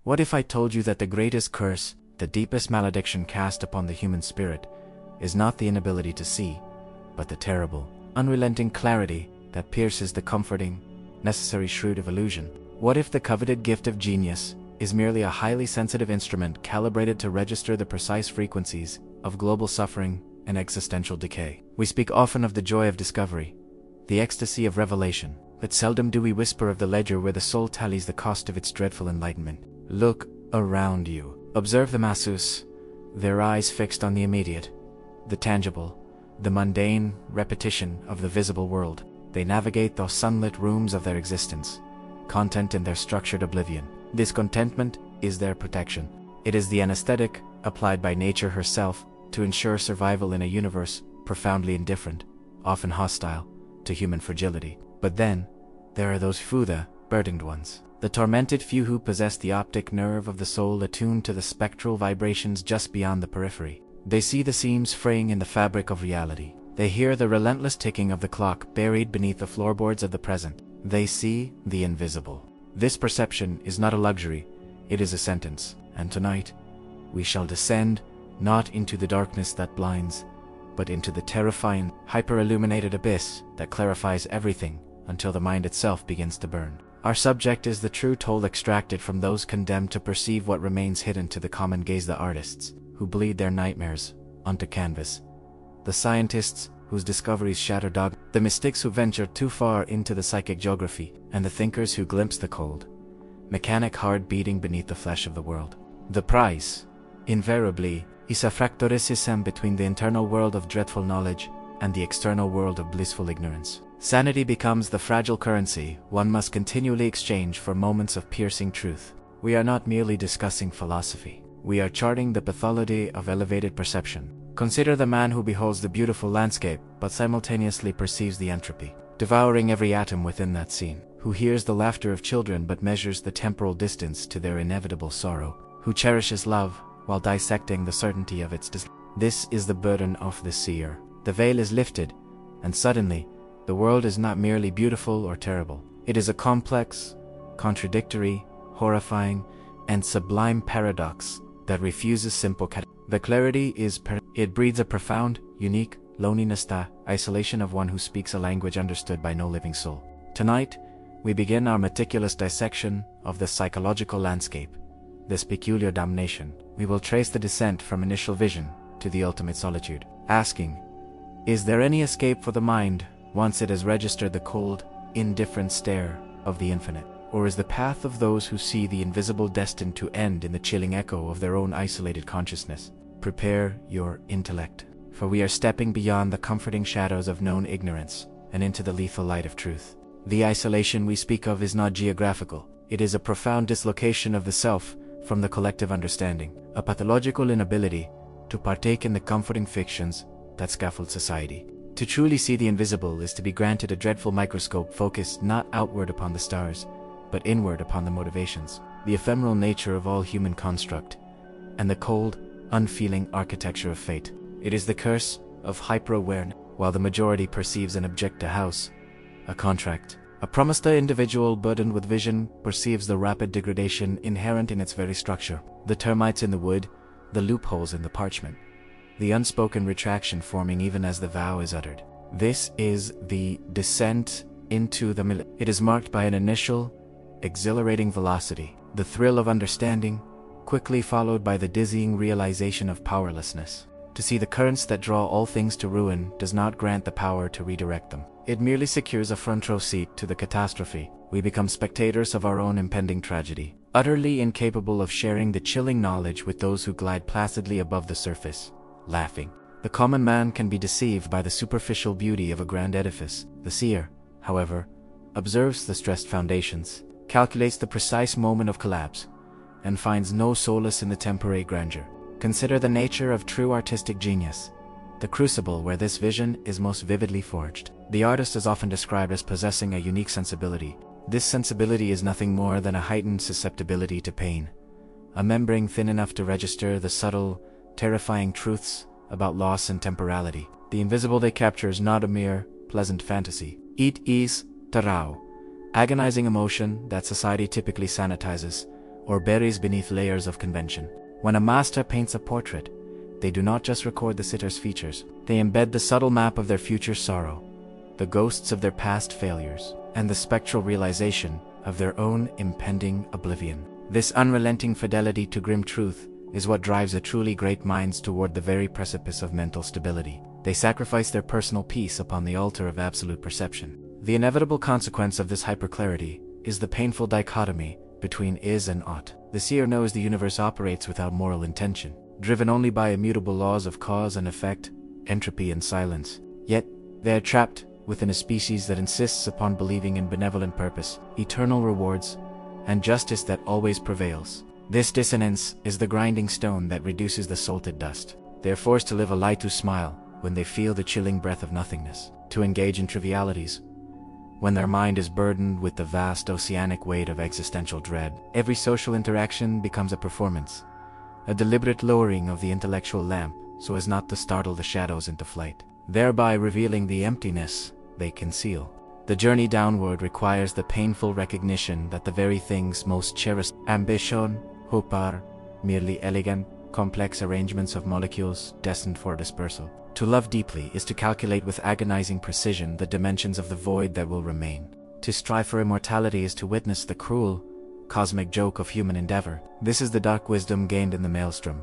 What if I told you that the greatest curse, the deepest malediction cast upon the human spirit, is not the inability to see, but the terrible, unrelenting clarity that pierces the comforting, necessary shroud of illusion? What if the coveted gift of genius is merely a highly sensitive instrument calibrated to register the precise frequencies of global suffering and existential decay? We speak often of the joy of discovery, the ecstasy of revelation, but seldom do we whisper of the ledger where the soul tallies the cost of its dreadful enlightenment. Look around you. Observe the masses, their eyes fixed on the immediate, the tangible, the mundane repetition of the visible world. They navigate those sunlit rooms of their existence, content in their structured oblivion. This contentment is their protection. It is the anesthetic applied by nature herself to ensure survival in a universe profoundly indifferent, often hostile, to human fragility. But then, there are those the burdened ones, the tormented few who possess the optic nerve of the soul attuned to the spectral vibrations just beyond the periphery. They see the seams fraying in the fabric of reality. They hear the relentless ticking of the clock buried beneath the floorboards of the present. They see the invisible. This perception is not a luxury, it is a sentence. And tonight, we shall descend not into the darkness that blinds, but into the terrifying, hyper-illuminated abyss that clarifies everything until the mind itself begins to burn. Our subject is the true toll extracted from those condemned to perceive what remains hidden to the common gaze: the artists who bleed their nightmares onto canvas, the scientists whose discoveries shatter dogma, the mystics who venture too far into the psychic geography, and the thinkers who glimpse the cold, mechanic heart beating beneath the flesh of the world. The prize, invariably, is a fractoricism between the internal world of dreadful knowledge and the external world of blissful ignorance. Sanity becomes the fragile currency one must continually exchange for moments of piercing truth. We are not merely discussing philosophy. We are charting the pathology of elevated perception. Consider the man who beholds the beautiful landscape but simultaneously perceives the entropy, devouring every atom within that scene, who hears the laughter of children but measures the temporal distance to their inevitable sorrow, who cherishes love while dissecting the certainty of its This is the burden of the seer. The veil is lifted, and suddenly, the world is not merely beautiful or terrible. It is a complex, contradictory, horrifying, and sublime paradox that refuses simple The clarity is it breeds a profound, unique loneliness, the isolation of one who speaks a language understood by no living soul. Tonight, we begin our meticulous dissection of the psychological landscape, this peculiar damnation. We will trace the descent from initial vision to the ultimate solitude, asking, is there any escape for the mind once it has registered the cold, indifferent stare of the infinite? Or is the path of those who see the invisible destined to end in the chilling echo of their own isolated consciousness? Prepare your intellect, for we are stepping beyond the comforting shadows of known ignorance and into the lethal light of truth. The isolation we speak of is not geographical. It is a profound dislocation of the self from the collective understanding, a pathological inability to partake in the comforting fictions that scaffold society. To truly see the invisible is to be granted a dreadful microscope focused not outward upon the stars, but inward upon the motivations, the ephemeral nature of all human construct, and the cold, unfeeling architecture of fate. It is the curse of hyper-awareness. While the majority perceives an object, a house, a contract, a promise, the individual burdened with vision perceives the rapid degradation inherent in its very structure, the termites in the wood, the loopholes in the parchment, the unspoken retraction forming even as the vow is uttered. This is the descent into the It is marked by an initial, exhilarating velocity, the thrill of understanding, quickly followed by the dizzying realization of powerlessness. To see the currents that draw all things to ruin does not grant the power to redirect them. It merely secures a front row seat to the catastrophe. We become spectators of our own impending tragedy, utterly incapable of sharing the chilling knowledge with those who glide placidly above the surface, laughing. The common man can be deceived by the superficial beauty of a grand edifice. The seer, however, observes the stressed foundations, calculates the precise moment of collapse, and finds no solace in the temporary grandeur. Consider the nature of true artistic genius, the crucible where this vision is most vividly forged. The artist is often described as possessing a unique sensibility. This sensibility is nothing more than a heightened susceptibility to pain, a membrane thin enough to register the subtle, terrifying truths about loss and temporality. The invisible they capture is not a mere pleasant fantasy. It is tarao, agonizing emotion that society typically sanitizes, or buries beneath layers of convention. When a master paints a portrait, they do not just record the sitter's features, they embed the subtle map of their future sorrow, the ghosts of their past failures, and the spectral realization of their own impending oblivion. This unrelenting fidelity to grim truth is what drives a truly great minds toward the very precipice of mental stability. They sacrifice their personal peace upon the altar of absolute perception. The inevitable consequence of this hyperclarity is the painful dichotomy between is and ought. The seer knows the universe operates without moral intention, driven only by immutable laws of cause and effect, entropy and silence. Yet, they are trapped within a species that insists upon believing in benevolent purpose, eternal rewards, and justice that always prevails. This dissonance is the grinding stone that reduces the salted dust. They are forced to live a lie to smile when they feel the chilling breath of nothingness, to engage in trivialities when their mind is burdened with the vast oceanic weight of existential dread. Every social interaction becomes a performance, a deliberate lowering of the intellectual lamp so as not to startle the shadows into flight, thereby revealing the emptiness they conceal. The journey downward requires the painful recognition that the very things most cherished, ambition, hope, are merely elegant, complex arrangements of molecules destined for dispersal. To love deeply is to calculate with agonizing precision the dimensions of the void that will remain. To strive for immortality is to witness the cruel, cosmic joke of human endeavor. This is the dark wisdom gained in the maelstrom.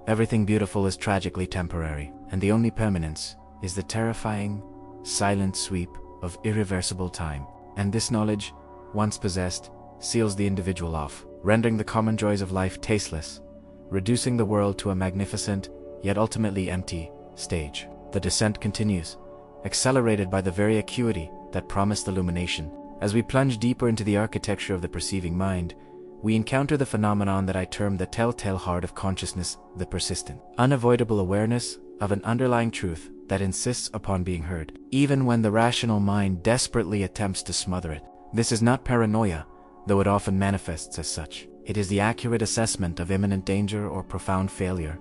Everything beautiful is tragically temporary, and the only permanence is the terrifying, silent sweep of irreversible time. And this knowledge, once possessed, seals the individual off, rendering the common joys of life tasteless, reducing the world to a magnificent, yet ultimately empty, stage. The descent continues, accelerated by the very acuity that promised illumination. As we plunge deeper into the architecture of the perceiving mind, we encounter the phenomenon that I term the telltale heart of consciousness, the persistent, unavoidable awareness of an underlying truth that insists upon being heard, even when the rational mind desperately attempts to smother it. This is not paranoia, though it often manifests as such. It is the accurate assessment of imminent danger or profound failure,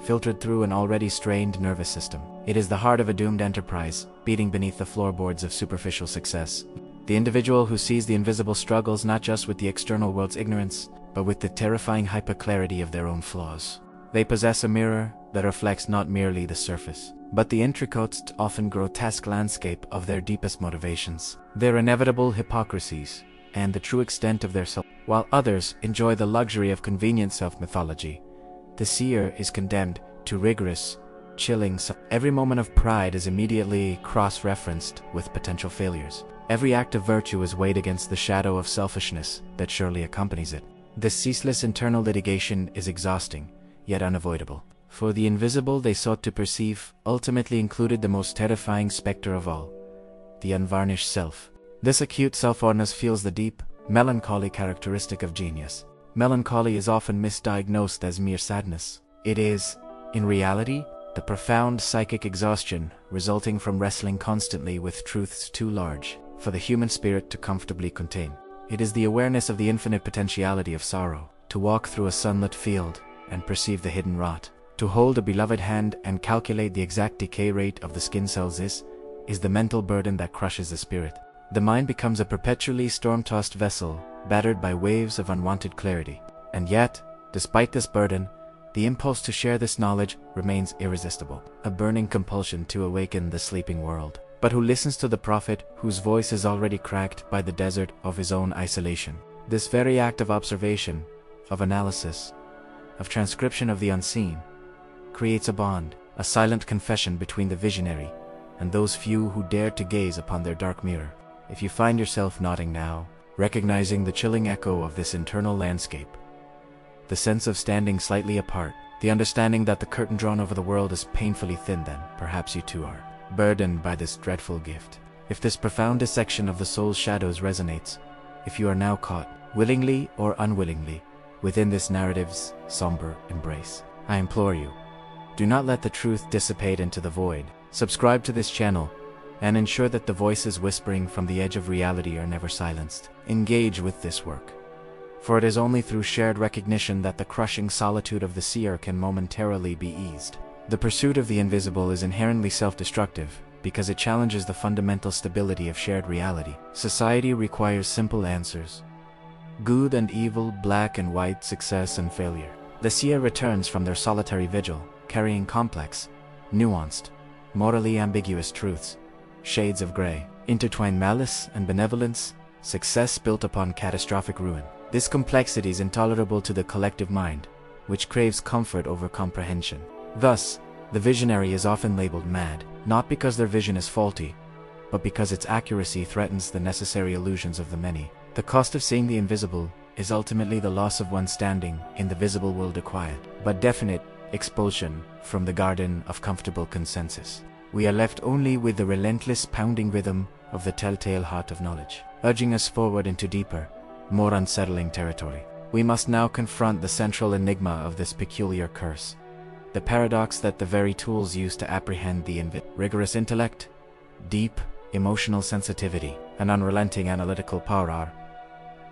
filtered through an already strained nervous system. It is the heart of a doomed enterprise, beating beneath the floorboards of superficial success. The individual who sees the invisible struggles not just with the external world's ignorance, but with the terrifying hyperclarity of their own flaws. They possess a mirror that reflects not merely the surface, but the intricate, often grotesque landscape of their deepest motivations, their inevitable hypocrisies, and the true extent of their soul. While others enjoy the luxury of convenient self-mythology, the seer is condemned to rigorous, chilling. Every moment of pride is immediately cross-referenced with potential failures. Every act of virtue is weighed against the shadow of selfishness that surely accompanies it. This ceaseless internal litigation is exhausting, yet unavoidable. For the invisible they sought to perceive ultimately included the most terrifying specter of all, the unvarnished self. This acute self-awareness feels the deep, melancholy characteristic of genius. Melancholy is often misdiagnosed as mere sadness. It is, in reality, the profound psychic exhaustion resulting from wrestling constantly with truths too large for the human spirit to comfortably contain. It is the awareness of the infinite potentiality of sorrow. To walk through a sunlit field and perceive the hidden rot, to hold a beloved hand and calculate the exact decay rate of the skin cells is the mental burden that crushes the spirit. The mind becomes a perpetually storm-tossed vessel, battered by waves of unwanted clarity. And yet, despite this burden, the impulse to share this knowledge remains irresistible, a burning compulsion to awaken the sleeping world. But who listens to the prophet whose voice is already cracked by the desert of his own isolation? This very act of observation, of analysis, of transcription of the unseen, creates a bond, a silent confession between the visionary and those few who dare to gaze upon their dark mirror. If you find yourself nodding now, recognizing the chilling echo of this internal landscape, the sense of standing slightly apart, the understanding that the curtain drawn over the world is painfully thin, then perhaps you too are burdened by this dreadful gift. If this profound dissection of the soul's shadows resonates, if you are now caught, willingly or unwillingly, within this narrative's somber embrace, I implore you, do not let the truth dissipate into the void. Subscribe to this channel and ensure that the voices whispering from the edge of reality are never silenced. Engage with this work, for it is only through shared recognition that the crushing solitude of the seer can momentarily be eased. The pursuit of the invisible is inherently self-destructive because it challenges the fundamental stability of shared reality. Society requires simple answers, good and evil, black and white, success and failure. The seer returns from their solitary vigil, carrying complex, nuanced, morally ambiguous truths, shades of gray, intertwined malice and benevolence, success built upon catastrophic ruin. This complexity is intolerable to the collective mind, which craves comfort over comprehension. Thus, the visionary is often labeled mad, not because their vision is faulty, but because its accuracy threatens the necessary illusions of the many. The cost of seeing the invisible is ultimately the loss of one's standing in the visible world acquired, but definite expulsion from the garden of comfortable consensus. We are left only with the relentless pounding rhythm of the telltale heart of knowledge, urging us forward into deeper, more unsettling territory. We must now confront the central enigma of this peculiar curse, the paradox that the very tools used to apprehend the rigorous intellect, deep emotional sensitivity, and unrelenting analytical power are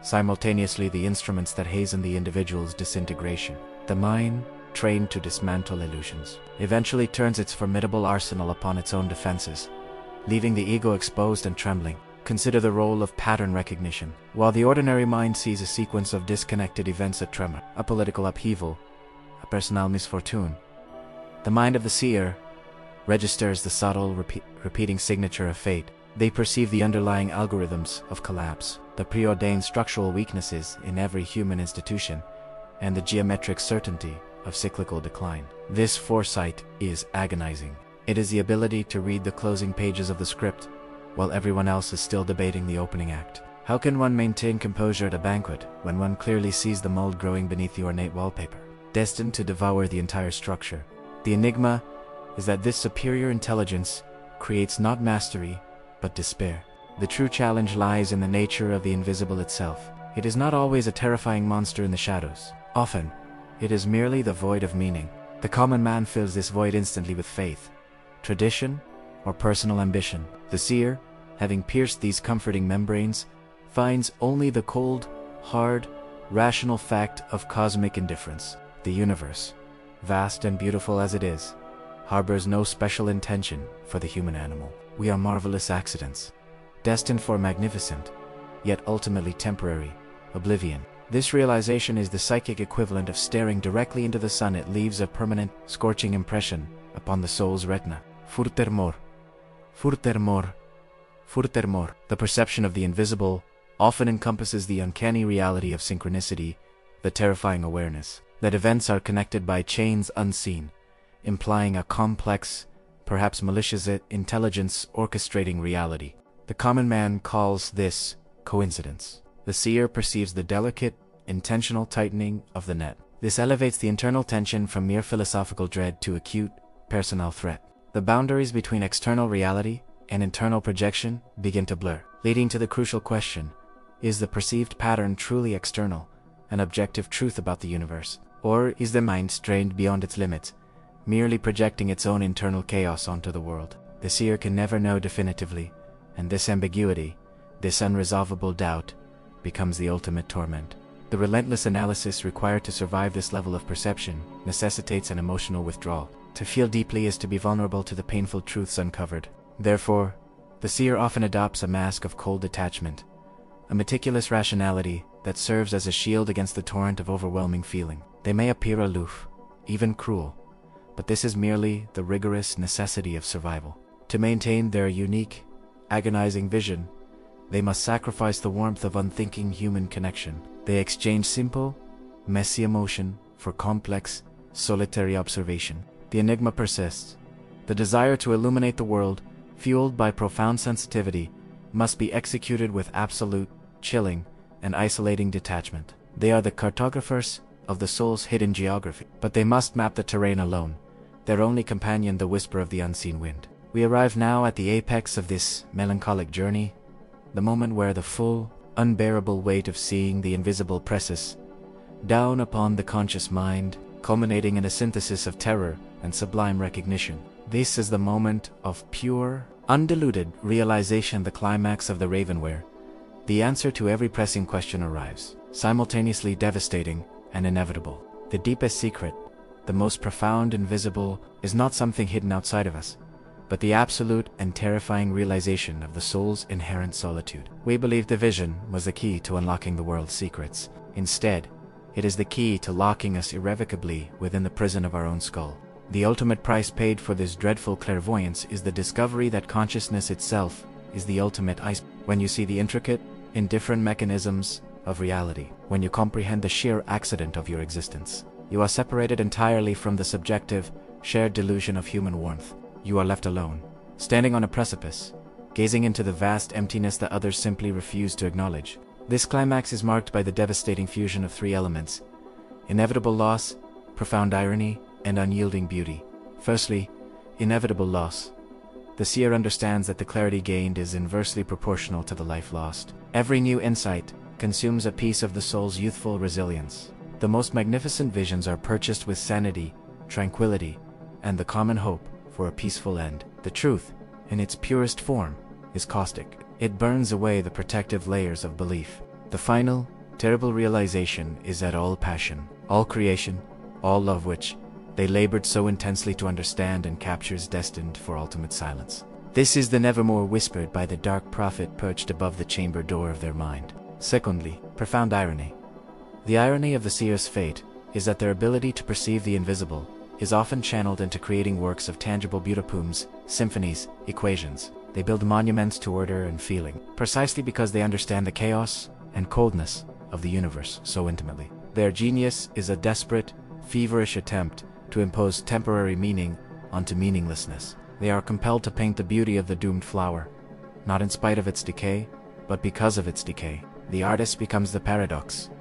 simultaneously the instruments that hasten the individual's disintegration. The mind, trained to dismantle illusions, eventually turns its formidable arsenal upon its own defenses, leaving the ego exposed and trembling. Consider the role of pattern recognition. While the ordinary mind sees a sequence of disconnected events, a tremor, a political upheaval, a personal misfortune, the mind of the seer registers the subtle, repeating signature of fate. They perceive the underlying algorithms of collapse, the preordained structural weaknesses in every human institution, and the geometric certainty of cyclical decline. This foresight is agonizing. It is the ability to read the closing pages of the script while everyone else is still debating the opening act. How can one maintain composure at a banquet when one clearly sees the mold growing beneath the ornate wallpaper, destined to devour the entire structure? The enigma is that this superior intelligence creates not mastery, but despair. The true challenge lies in the nature of the invisible itself. It is not always a terrifying monster in the shadows. Often, it is merely the void of meaning. The common man fills this void instantly with faith, tradition, or personal ambition. The seer, having pierced these comforting membranes, finds only the cold, hard, rational fact of cosmic indifference. The universe, vast and beautiful as it is, harbors no special intention for the human animal. We are marvelous accidents, destined for magnificent, yet ultimately temporary, oblivion. This realization is the psychic equivalent of staring directly into the sun. It leaves a permanent, scorching impression upon the soul's retina. Furthermore, the perception of the invisible often encompasses the uncanny reality of synchronicity, the terrifying awareness that events are connected by chains unseen, implying a complex, perhaps malicious intelligence orchestrating reality. The common man calls this coincidence. The seer perceives the delicate, intentional tightening of the net. This elevates the internal tension from mere philosophical dread to acute, personal threat. The boundaries between external reality and internal projection begin to blur, leading to the crucial question: is the perceived pattern truly external, an objective truth about the universe? Or is the mind strained beyond its limits, merely projecting its own internal chaos onto the world? The seer can never know definitively, and this ambiguity, this unresolvable doubt, becomes the ultimate torment. The relentless analysis required to survive this level of perception necessitates an emotional withdrawal. To feel deeply is to be vulnerable to the painful truths uncovered. Therefore, the seer often adopts a mask of cold detachment, a meticulous rationality that serves as a shield against the torrent of overwhelming feeling. They may appear aloof, even cruel, but this is merely the rigorous necessity of survival. To maintain their unique, agonizing vision, they must sacrifice the warmth of unthinking human connection. They exchange simple, messy emotion for complex, solitary observation. The enigma persists. The desire to illuminate the world, fueled by profound sensitivity, must be executed with absolute, chilling, and isolating detachment. They are the cartographers of the soul's hidden geography, but they must map the terrain alone, their only companion the whisper of the unseen wind. We arrive now at the apex of this melancholic journey, the moment where the full, unbearable weight of seeing the invisible presses down upon the conscious mind, culminating in a synthesis of terror and sublime recognition. This is the moment of pure, undiluted realization, the climax of the Raven, where the answer to every pressing question arrives, simultaneously devastating and inevitable. The deepest secret, the most profound invisible, is not something hidden outside of us. but the absolute and terrifying realization of the soul's inherent solitude. We believe the vision was the key to unlocking the world's secrets. Instead, it is the key to locking us irrevocably within the prison of our own skull. The ultimate price paid for this dreadful clairvoyance is the discovery that consciousness itself is the ultimate ice. When you see the intricate, indifferent mechanisms of reality, when you comprehend the sheer accident of your existence, you are separated entirely from the subjective, shared delusion of human warmth. You are left alone, standing on a precipice, gazing into the vast emptiness that others simply refuse to acknowledge. This climax is marked by the devastating fusion of three elements: inevitable loss, profound irony, and unyielding beauty. Firstly, inevitable loss. The seer understands that the clarity gained is inversely proportional to the life lost. Every new insight consumes a piece of the soul's youthful resilience. The most magnificent visions are purchased with sanity, tranquility, and the common hope for a peaceful end. The truth, in its purest form, is caustic. It burns away the protective layers of belief. The final, terrible realization is that all passion, all creation, all love which they labored so intensely to understand and capture is destined for ultimate silence. This is the nevermore whispered by the dark prophet perched above the chamber door of their mind. Secondly, profound irony. The irony of the seer's fate is that their ability to perceive the invisible is often channeled into creating works of tangible beauty, symphonies, equations. They build monuments to order and feeling, precisely because they understand the chaos and coldness of the universe so intimately. Their genius is a desperate, feverish attempt to impose temporary meaning onto meaninglessness. They are compelled to paint the beauty of the doomed flower, not in spite of its decay, but because of its decay. The artist becomes the paradox,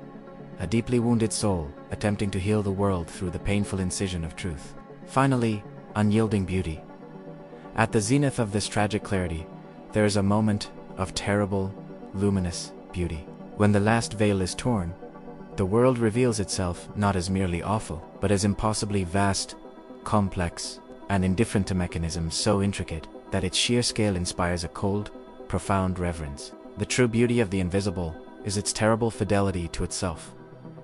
a deeply wounded soul attempting to heal the world through the painful incision of truth. Finally, unyielding beauty. At the zenith of this tragic clarity, there is a moment of terrible, luminous beauty. When the last veil is torn, the world reveals itself not as merely awful, but as impossibly vast, complex, and indifferent to mechanisms so intricate that its sheer scale inspires a cold, profound reverence. The true beauty of the invisible is its terrible fidelity to itself,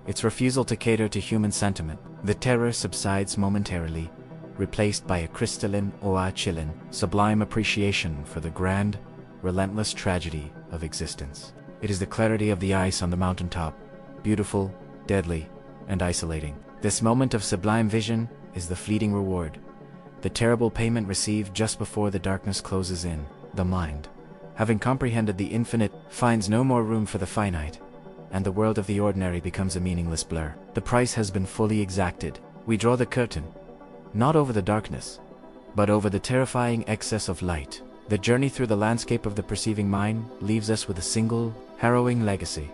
its refusal to cater to human sentiment. The terror subsides momentarily, replaced by a crystalline, chilling, sublime appreciation for the grand, relentless tragedy of existence. It is the clarity of the ice on the mountaintop, beautiful, deadly, and isolating. This moment of sublime vision is the fleeting reward, the terrible payment received just before the darkness closes in. The mind, having comprehended the infinite, finds no more room for the finite, and the world of the ordinary becomes a meaningless blur. The price has been fully exacted. We draw the curtain, not over the darkness, but over the terrifying excess of light. The journey through the landscape of the perceiving mind leaves us with a single, harrowing legacy: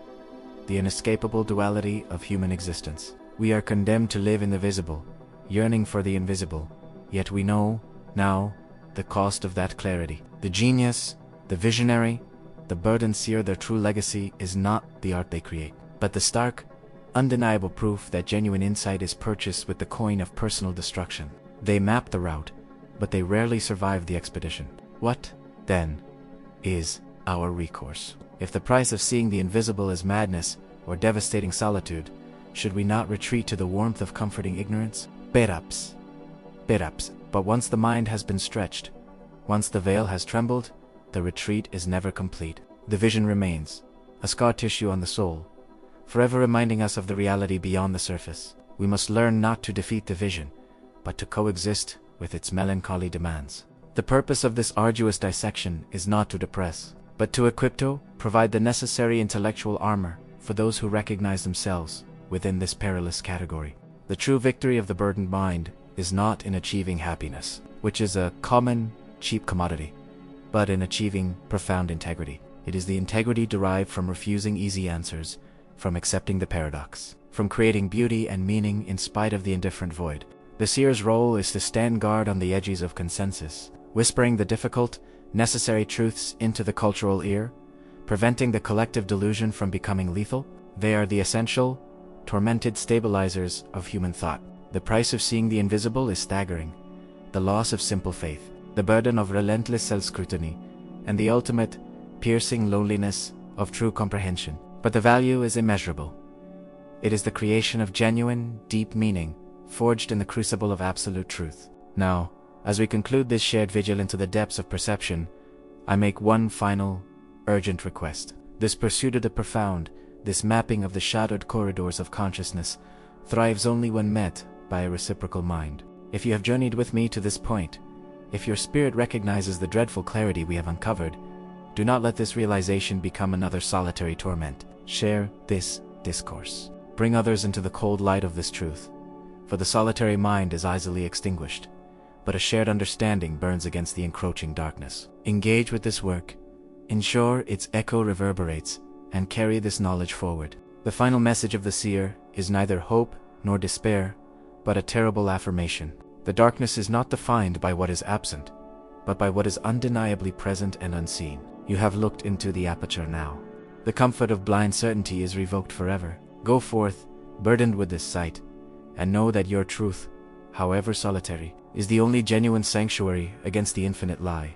the inescapable duality of human existence. We are condemned to live in the visible, yearning for the invisible, yet we know, now, the cost of that clarity. The genius, the visionary, the burdened seer, their true legacy is not the art they create, but the stark, undeniable proof that genuine insight is purchased with the coin of personal destruction. They map the route, but they rarely survive the expedition. What, then, is our recourse? If the price of seeing the invisible is madness or devastating solitude, should we not retreat to the warmth of comforting ignorance? Perhaps. But once the mind has been stretched, once the veil has trembled, the retreat is never complete. The vision remains, a scar tissue on the soul, forever reminding us of the reality beyond the surface. We must learn not to defeat the vision, but to coexist with its melancholy demands. The purpose of this arduous dissection is not to depress, but to equip, to provide the necessary intellectual armor for those who recognize themselves within this perilous category. The true victory of the burdened mind is not in achieving happiness, which is a common, cheap commodity, but in achieving profound integrity. It is the integrity derived from refusing easy answers, from accepting the paradox, from creating beauty and meaning in spite of the indifferent void. The seer's role is to stand guard on the edges of consensus, whispering the difficult, necessary truths into the cultural ear, preventing the collective delusion from becoming lethal. They are the essential, tormented stabilizers of human thought. The price of seeing the invisible is staggering: the loss of simple faith, the burden of relentless self-scrutiny, and the ultimate, piercing loneliness of true comprehension. But the value is immeasurable. It is the creation of genuine, deep meaning, forged in the crucible of absolute truth. Now, As we conclude this shared vigil into the depths of perception, I make one final, urgent request. This pursuit of the profound, this mapping of the shadowed corridors of consciousness, thrives only when met by a reciprocal mind. If you have journeyed with me to this point, if your spirit recognizes the dreadful clarity we have uncovered, do not let this realization become another solitary torment. Share this discourse. Bring others into the cold light of this truth, for the solitary mind is easily extinguished, but a shared understanding burns against the encroaching darkness. Engage with this work, ensure its echo reverberates, and carry this knowledge forward. The final message of the seer is neither hope nor despair, but a terrible affirmation. The darkness is not defined by what is absent, but by what is undeniably present and unseen. You have looked into the aperture now. The comfort of blind certainty is revoked forever. Go forth, burdened with this sight, and know that your truth, however solitary, is the only genuine sanctuary against the infinite lie.